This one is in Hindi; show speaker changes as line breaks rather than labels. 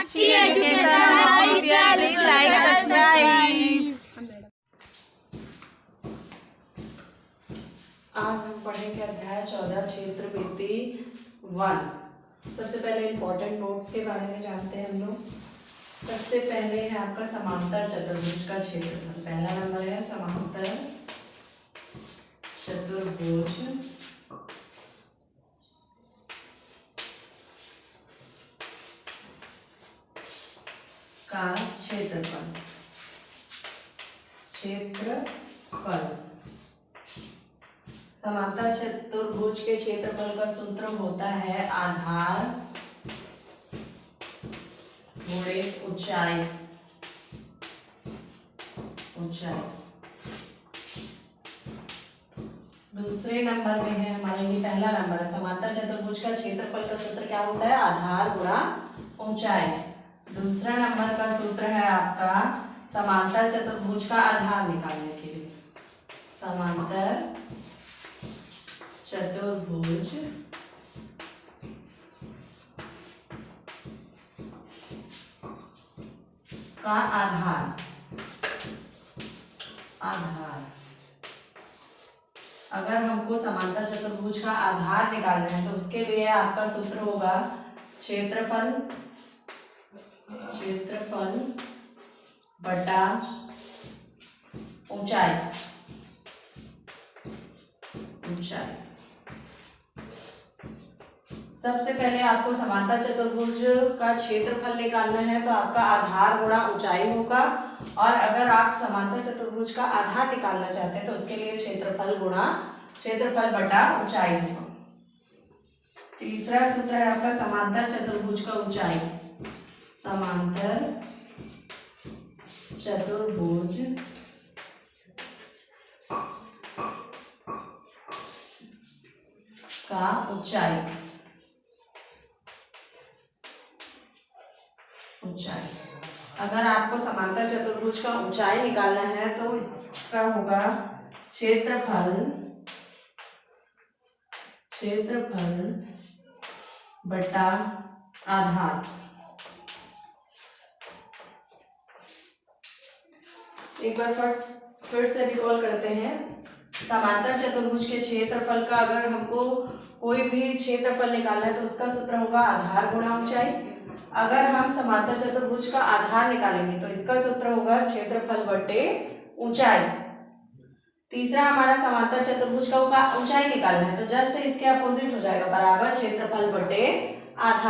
Sakshi education official, please like subscribe.
आज हम पढ़ेंगे अध्याय 14 क्षेत्र वृत्ति 1। सबसे पहले इम्पोर्टेंट नोट्स के बारे में जानते हैं हम लोग। सबसे पहले है आपका समांतर चतुर्भुज का क्षेत्रफल। पहला नंबर है समांतर चतुर्भुज का क्षेत्रफल। समांतर चतुर्भुज के क्षेत्रफल का सूत्र होता है आधार गुणे ऊंचाई। दूसरे नंबर में है हमारे लिए, पहला नंबर है समांतर चतुर्भुज का क्षेत्रफल का सूत्र क्या होता है, आधार गुणा ऊंचाई। दूसरा नंबर का सूत्र है आपका समांतर चतुर्भुज का आधार निकालने के लिए। समांतर चतुर्भुज का आधार अगर हमको समांतर चतुर्भुज का आधार निकालना है तो उसके लिए आपका सूत्र होगा क्षेत्रफल बटा ऊंचाई। सबसे पहले आपको समांतर चतुर्भुज का क्षेत्रफल निकालना है तो आपका आधार गुणा ऊंचाई होगा, और अगर आप समांतर चतुर्भुज का आधार निकालना चाहते हैं तो उसके लिए क्षेत्रफल बटा ऊंचाई होगा। तीसरा सूत्र है आपका समांतर चतुर्भुज का ऊंचाई। समांतर चतुर्भुज का ऊंचाई। अगर आपको समांतर चतुर्भुज का ऊंचाई निकालना है तो इसका होगा क्षेत्रफल बटा आधार। एक बार फिर से रिकॉल करते हैं। समांतर चतुर्भुज के क्षेत्रफल का अगर हमको कोई भी क्षेत्रफल निकालना है तो उसका सूत्र होगा आधार गुणा ऊंचाई। अगर हम समांतर चतुर्भुज का आधार निकालेंगे तो इसका सूत्र होगा क्षेत्रफल बटे ऊंचाई। तीसरा हमारा समांतर चतुर्भुज का ऊंचाई निकालना है तो जस्ट इसके अपोजिट हो जाएगा, बराबर क्षेत्रफल बटे आधार।